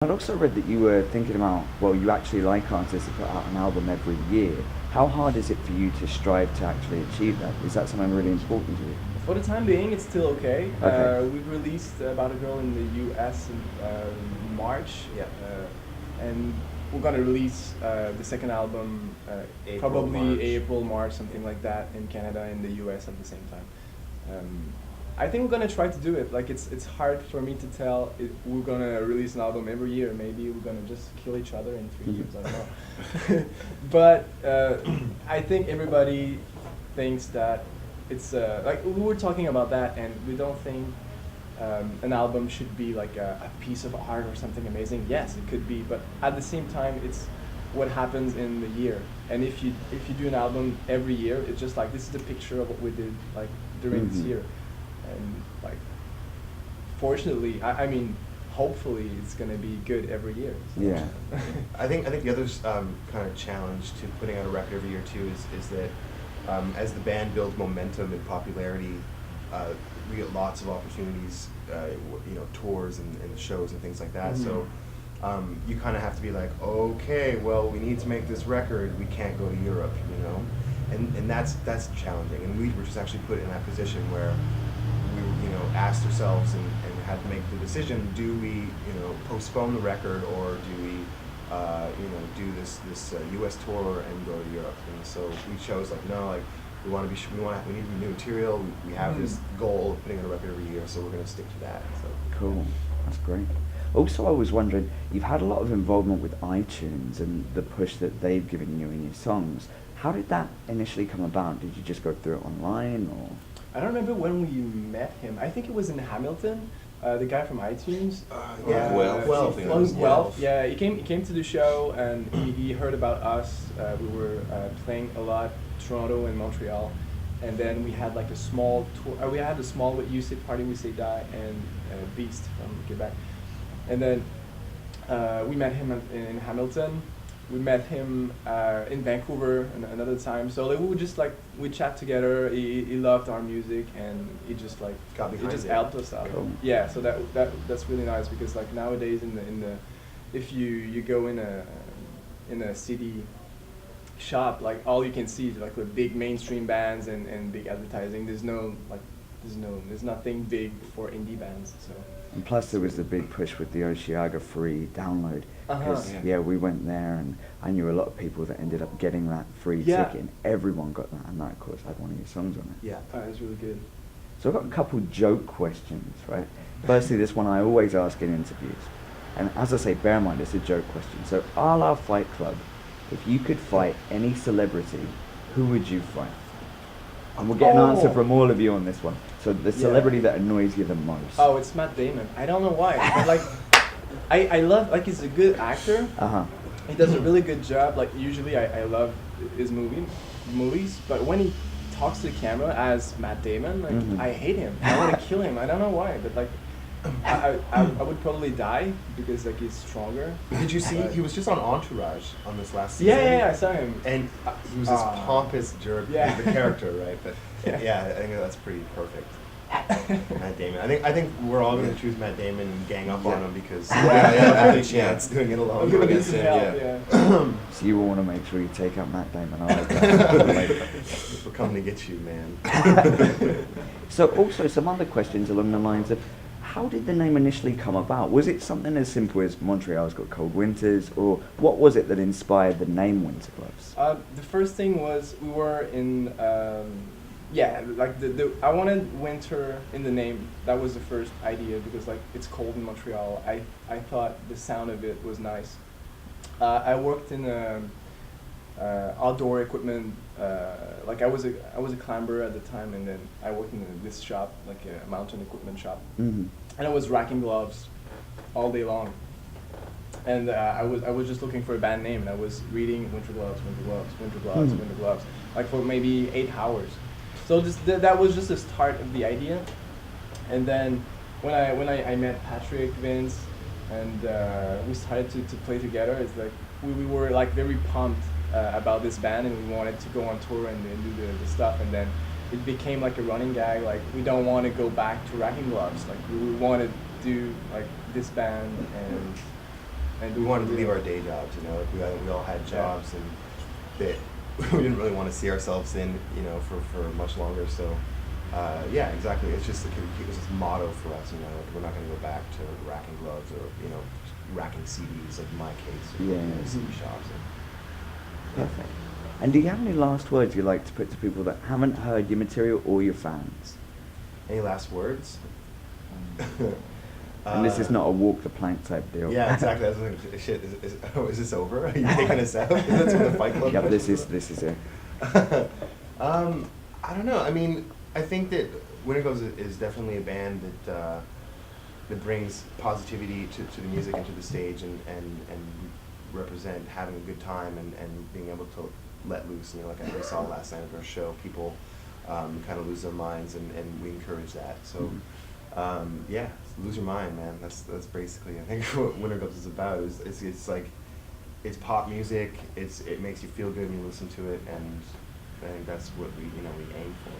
I'd also read that you were thinking about, well, you actually like artists to put out an album every year. How hard is it for you to strive to actually achieve that? Is that something really important to you? For the time being, it's still okay. Okay. We released About a Girl in the US in March, Yeah. and we're gonna release the second album April, probably March. April, March, something like that in Canada and the US at the same time. I think we're gonna try to do it. Like it's hard for me to tell. We're gonna release an album every year. Maybe we're gonna just kill each other in 3 years. I don't know. But I think everybody thinks that it's like we were talking about that, and we don't think an album should be like a piece of art or something amazing. Yes, it could be, but at the same time, it's what happens in the year. And if you do an album every year, it's just like this is the picture of what we did like during this year, and like fortunately, I mean, hopefully, it's gonna be good every year. So. Yeah. I think the other kind of challenge to putting out a record every year too is that as the band builds momentum and popularity, we get lots of opportunities, tours and shows and things like that. Mm-hmm. So you kind of have to be like, okay, well, we need to make this record. We can't go to Europe, and that's challenging. And we were just actually put in that position where we asked ourselves and had to make the decision: do we postpone the record, or do we do this U.S. tour and go to Europe? And so we chose we need new material. We have this goal of putting out a record every year, so we're going to stick to that. So Cool. That's great. Also, I was wondering, you've had a lot of involvement with iTunes and the push that they've given you in your songs. How did that initially come about? Did you just go through it online, or? I don't remember when we met him. I think it was in Hamilton. The guy from iTunes. yeah, Guelph. something like that. Guelph. Yeah, he came to the show, and he heard about us. We were playing a lot, Toronto and Montreal, and then we had like a small tour. We had a small what you say party, we say die, and Beast from Quebec, and then we met him in Hamilton. We met him in Vancouver another time. So like, we would just we chat together. He loved our music, and he just Got behind it. helped us out. Cool. Yeah, so that's really nice, because like nowadays in the if you go in a CD shop, like all you can see is like the big mainstream bands and big advertising. There's nothing big for indie bands. So. And plus, there was the big push with the Oceaga free download. Uh-huh. Because we went there, and I knew a lot of people that ended up getting that free Yeah. ticket. And everyone got that, and that, of course, had one of your songs on it. Yeah. It's really good. So I've got a couple joke questions, right? Firstly, this one I always ask in interviews. And as I say, bear in mind, it's a joke question. So, a la Fight Club, if you could fight any celebrity, who would you fight? And we'll get an answer from all of you on this one. So, the celebrity that annoys you the most. Oh, it's Matt Damon. I don't know why. But like, I love, like, he's a good actor. Uh-huh. He does a really good job. Like, usually I love his movies, but when he talks to the camera as Matt Damon, like, I hate him. I want to kill him. I don't know why, but like, I would probably die because like he's stronger. Did you see? He was just on Entourage on this last season. Yeah, I saw him. And he was this pompous jerk, Yeah. the character, right? But Yeah. I think that's pretty perfect. Matt Damon. I think we're all going to choose Matt Damon and gang up on him because I don't have any chance doing it alone. I'm gonna need against some him. help. So you want to make sure you take out Matt Damon. I like that. We're coming to get you, man. So also some other questions along the lines of, how did the name initially come about? Was it something as simple as Montreal's got cold winters, or what was it that inspired the name Winter Gloves? The first thing was we were in, like I wanted winter in the name. That was the first idea, because like it's cold in Montreal. I thought the sound of it was nice. I worked in outdoor equipment. Like I was a climber at the time, and then I worked in this shop, like a mountain equipment shop, and I was racking gloves all day long. And I was just looking for a band name, and I was reading Winter Gloves, Winter Gloves, Winter Gloves, Winter Gloves, like for maybe 8 hours. So that was just the start of the idea. And then when I met Patrick, Vince, and we started to play together, it's like we were like very pumped about this band, and we wanted to go on tour and do the stuff. And then it became like a running gag, like we don't want to go back to racking gloves, like we want to do like this band, and and we do wanted for to leave real. our day jobs, you know, like we all had Yeah. jobs and that we didn't really want to see ourselves in, you know, for much longer. So, yeah, exactly. It's just it was this motto for us, you know, like we're not going to go back to racking gloves or, you know, racking CDs, like in my case, or Yeah. working in CD shops. And, Perfect. And do you have any last words you'd like to put to people that haven't heard your material or your fans? Any last words? And this is not a walk the plank type deal. Yeah, exactly. I was like, shit, is this over? Are you taking us out? Is that some of the Fight Club? Yep, this questions? is it. I don't know. I mean, I think that Winter Goes is definitely a band that that brings positivity to the music and to the stage, and represent having a good time and being able to let loose. You know, like we saw last night at our show, people kind of lose their minds, and we encourage that. So. Yeah, lose your mind, man. That's basically, I think, what Winter Goes is about. It's like, it's pop music. It makes you feel good when you listen to it, and I think that's what we aim for.